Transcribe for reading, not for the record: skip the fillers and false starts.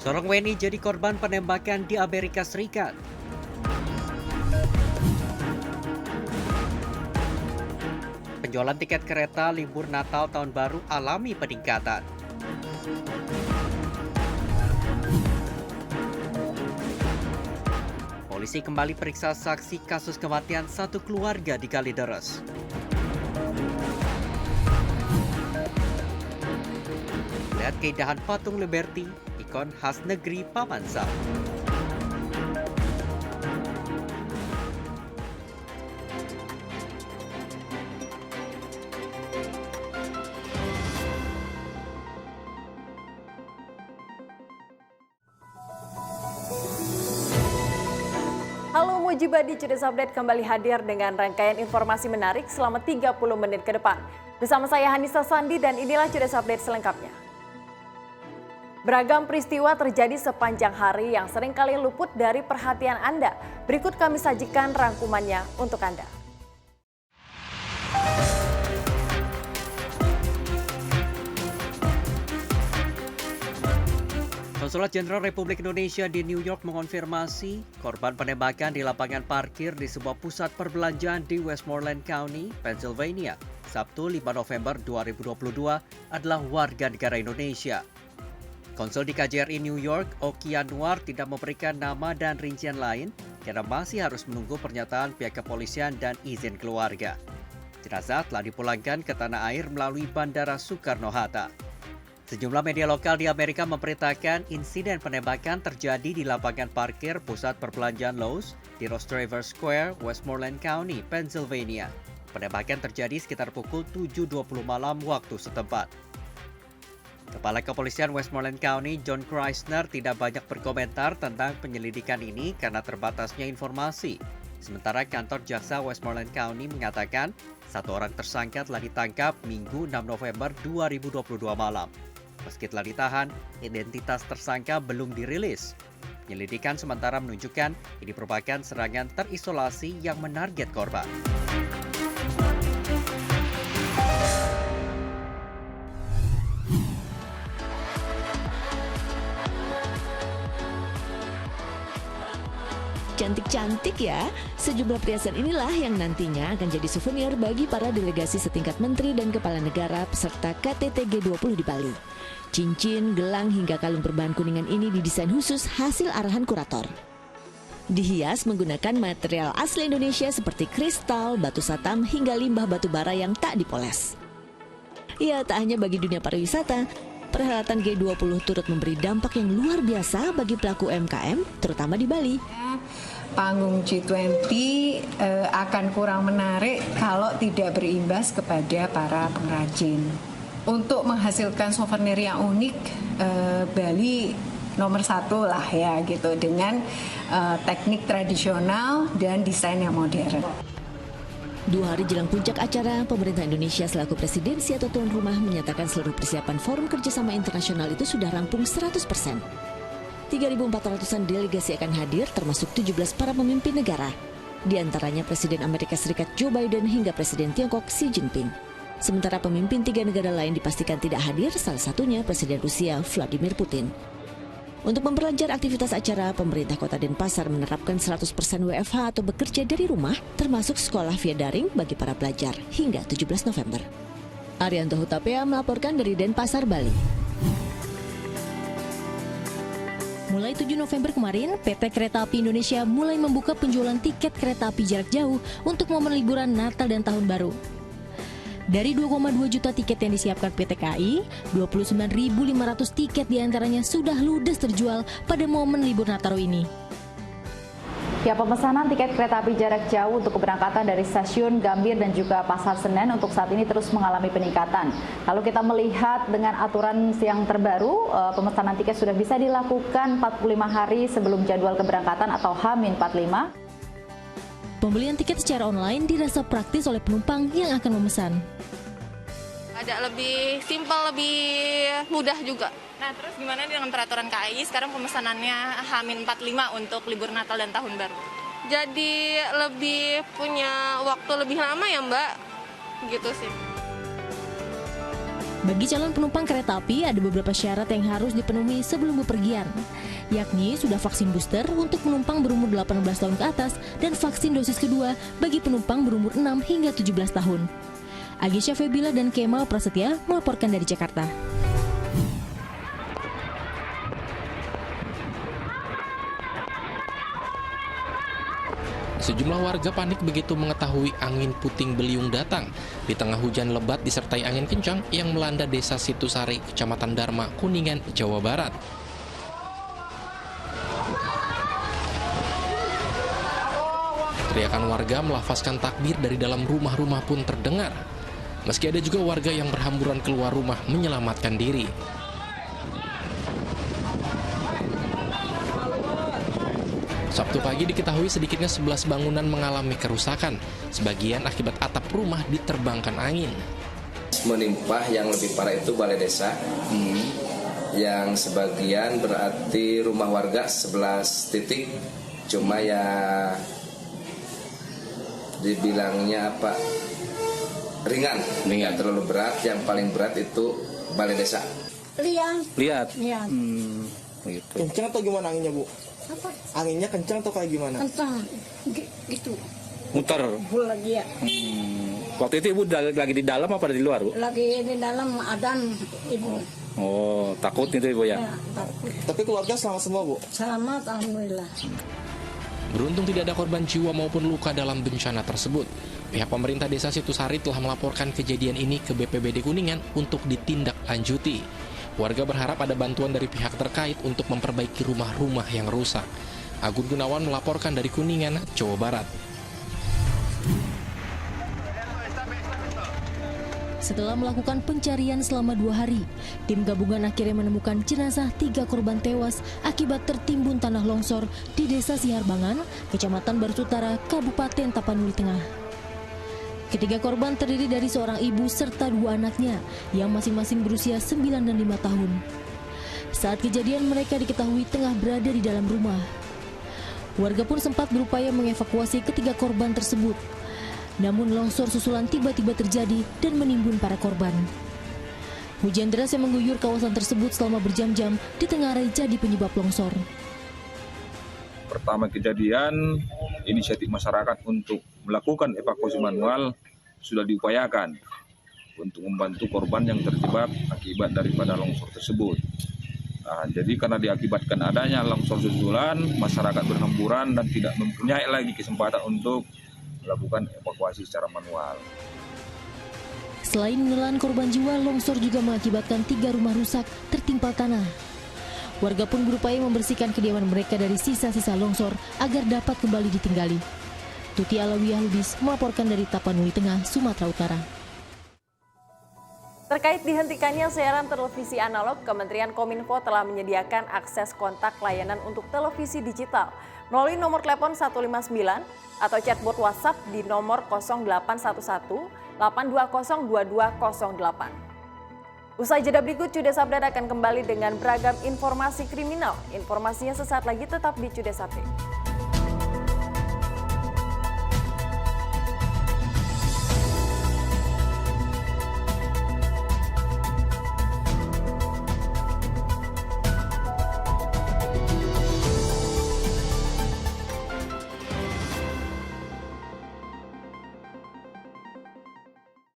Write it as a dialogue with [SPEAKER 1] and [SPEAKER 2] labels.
[SPEAKER 1] Seorang WNI jadi korban penembakan di Amerika Serikat. Penjualan tiket kereta libur Natal Tahun Baru alami peningkatan. Polisi kembali periksa saksi kasus kematian satu keluarga di Kalideres. Lihat keindahan patung Liberty, ikon khas negeri Paman Sam.
[SPEAKER 2] Halo Mujibadi, Judis Update kembali hadir dengan rangkaian informasi menarik selama 30 menit ke depan. Bersama saya Hanisa Sandi dan inilah Judis Update selengkapnya. Beragam peristiwa terjadi sepanjang hari yang seringkali luput dari perhatian Anda. Berikut kami sajikan rangkumannya untuk Anda.
[SPEAKER 1] Konsulat Jenderal Republik Indonesia di New York mengonfirmasi korban penembakan di lapangan parkir di sebuah pusat perbelanjaan di Westmoreland County, Pennsylvania, Sabtu 5 November 2022 adalah warga negara Indonesia. Konsul di KJRI New York, Oki Anwar, tidak memberikan nama dan rincian lain karena masih harus menunggu pernyataan pihak kepolisian dan izin keluarga. Jenazah telah dipulangkan ke tanah air melalui Bandara Soekarno-Hatta. Sejumlah media lokal di Amerika memberitakan insiden penembakan terjadi di lapangan parkir pusat perbelanjaan Lowe's di Ross Traver Square, Westmoreland County, Pennsylvania. Penembakan terjadi sekitar pukul 7.20 malam waktu setempat. Kepala Kepolisian Westmoreland County, John Kreisner, tidak banyak berkomentar tentang penyelidikan ini karena terbatasnya informasi. Sementara kantor jaksa Westmoreland County mengatakan satu orang tersangka telah ditangkap Minggu 6 November 2022 malam. Meski telah ditahan, identitas tersangka belum dirilis. Penyelidikan sementara menunjukkan ini merupakan serangan terisolasi yang menarget korban.
[SPEAKER 3] Cantik-cantik ya, sejumlah perhiasan inilah yang nantinya akan jadi souvenir bagi para delegasi setingkat menteri dan kepala negara peserta KTT G20 di Bali. Cincin, gelang hingga kalung berbahan kuningan ini didesain khusus hasil arahan kurator. Dihias menggunakan material asli Indonesia seperti kristal, batu satam hingga limbah batu bara yang tak dipoles. Ya, tak hanya bagi dunia pariwisata, perhelatan G20 turut memberi dampak yang luar biasa bagi pelaku UMKM, terutama di Bali.
[SPEAKER 4] Panggung G20 akan kurang menarik kalau tidak berimbas kepada para pengrajin. Untuk menghasilkan souvenir yang unik, Bali nomor satu lah ya gitu, dengan teknik tradisional dan desain yang modern.
[SPEAKER 3] 2 hari jelang puncak acara, pemerintah Indonesia selaku presidensi atau tuan rumah menyatakan seluruh persiapan forum kerjasama internasional itu sudah rampung 100%. 3.400-an delegasi akan hadir, termasuk 17 para pemimpin negara. Di antaranya Presiden Amerika Serikat Joe Biden hingga Presiden Tiongkok Xi Jinping. Sementara pemimpin 3 negara lain dipastikan tidak hadir, salah satunya Presiden Rusia Vladimir Putin. Untuk memperlancar aktivitas acara, pemerintah Kota Denpasar menerapkan 100% WFH atau bekerja dari rumah, termasuk sekolah via daring bagi para pelajar hingga 17 November. Arianto Hutapea melaporkan dari Denpasar, Bali.
[SPEAKER 5] Mulai 7 November kemarin, PT Kereta Api Indonesia mulai membuka penjualan tiket kereta api jarak jauh untuk momen liburan Natal dan Tahun Baru. Dari 2,2 juta tiket yang disiapkan PT KAI, 29.500 tiket diantaranya sudah ludes terjual pada momen libur Nataru ini.
[SPEAKER 6] Ya, pemesanan tiket kereta api jarak jauh untuk keberangkatan dari stasiun Gambir dan juga Pasar Senen untuk saat ini terus mengalami peningkatan. Kalau kita melihat dengan aturan yang terbaru, pemesanan tiket sudah bisa dilakukan 45 hari sebelum jadwal keberangkatan atau H-45.
[SPEAKER 5] Pembelian tiket secara online dirasa praktis oleh penumpang yang akan memesan.
[SPEAKER 7] Ada lebih simpel, lebih mudah juga. Nah, terus gimana dengan peraturan KAI? Sekarang pemesanannya H-45 untuk libur Natal dan Tahun Baru. Jadi lebih punya waktu lebih lama ya Mbak, gitu sih.
[SPEAKER 5] Bagi calon penumpang kereta api, ada beberapa syarat yang harus dipenuhi sebelum bepergian, yakni sudah vaksin booster untuk penumpang berumur 18 tahun ke atas dan vaksin dosis kedua bagi penumpang berumur 6 hingga 17 tahun. Agisha Febila dan Kemal Prasetya melaporkan dari Jakarta.
[SPEAKER 8] Sejumlah warga panik begitu mengetahui angin puting beliung datang. Di tengah hujan lebat disertai angin kencang yang melanda desa Situsari, Kecamatan Dharma, Kuningan, Jawa Barat. Teriakan warga melafazkan takbir dari dalam rumah-rumah pun terdengar. Meski ada juga warga yang berhamburan keluar rumah menyelamatkan diri. Sabtu pagi diketahui sedikitnya 11 bangunan mengalami kerusakan. Sebagian akibat atap rumah diterbangkan angin.
[SPEAKER 9] Menimpa yang lebih parah itu balai desa. Yang sebagian berarti rumah warga 11 titik. Cuma ya dibilangnya apa? Ringan, nggak terlalu berat. Yang paling berat itu balai desa.
[SPEAKER 10] Lihat. Gitu. Kencang atau gimana anginnya, Bu?
[SPEAKER 11] Apa?
[SPEAKER 10] Anginnya kencang atau kayak gimana?
[SPEAKER 11] Kencang, gitu.
[SPEAKER 10] Muter.
[SPEAKER 11] Lagi ya.
[SPEAKER 10] Waktu itu Ibu lagi di dalam apa di luar, Bu?
[SPEAKER 11] Lagi di dalam adan, Ibu.
[SPEAKER 10] Oh, takut itu Ibu ya?
[SPEAKER 11] Ya, takut.
[SPEAKER 10] Tapi keluarga selamat semua, Bu?
[SPEAKER 11] Selamat, alhamdulillah.
[SPEAKER 8] Beruntung tidak ada korban jiwa maupun luka dalam bencana tersebut. Pihak pemerintah desa Situsari telah melaporkan kejadian ini ke BPBD Kuningan untuk ditindaklanjuti. Warga berharap ada bantuan dari pihak terkait untuk memperbaiki rumah-rumah yang rusak. Agun Gunawan melaporkan dari Kuningan, Jawa Barat.
[SPEAKER 5] Setelah melakukan pencarian selama 2 hari, tim gabungan akhirnya menemukan jenazah 3 korban tewas akibat tertimbun tanah longsor di Desa Siharbangan, Kecamatan Barututara, Kabupaten Tapanuli Tengah. Ketiga korban terdiri dari seorang ibu serta 2 anaknya yang masing-masing berusia 9 dan 5 tahun. Saat kejadian mereka diketahui tengah berada di dalam rumah. Warga pun sempat berupaya mengevakuasi ketiga korban tersebut. Namun longsor susulan tiba-tiba terjadi dan menimbun para korban. Hujan deras yang mengguyur kawasan tersebut selama berjam-jam ditengarai jadi penyebab longsor.
[SPEAKER 12] Pertama kejadian, inisiatif masyarakat untuk melakukan evakuasi manual sudah diupayakan untuk membantu korban yang terjebak akibat daripada longsor tersebut. Nah, jadi karena diakibatkan adanya longsor susulan, masyarakat berhamburan dan tidak mempunyai lagi kesempatan untuk melakukan evakuasi secara manual.
[SPEAKER 5] Selain menelan korban jiwa, longsor juga mengakibatkan 3 rumah rusak tertimpa tanah. Warga pun berupaya membersihkan kediaman mereka dari sisa-sisa longsor agar dapat kembali ditinggali. Tuti Alawiyah Lubis melaporkan dari Tapanuli Tengah, Sumatera Utara.
[SPEAKER 2] Terkait dihentikannya siaran televisi analog, Kementerian Kominfo telah menyediakan akses kontak layanan untuk televisi digital melalui nomor telepon 159 atau chatbot WhatsApp di nomor 0811 820 2208. Usai jeda berikut, Cudes Update akan kembali dengan beragam informasi kriminal. Informasinya sesaat lagi, tetap di Cudes Update.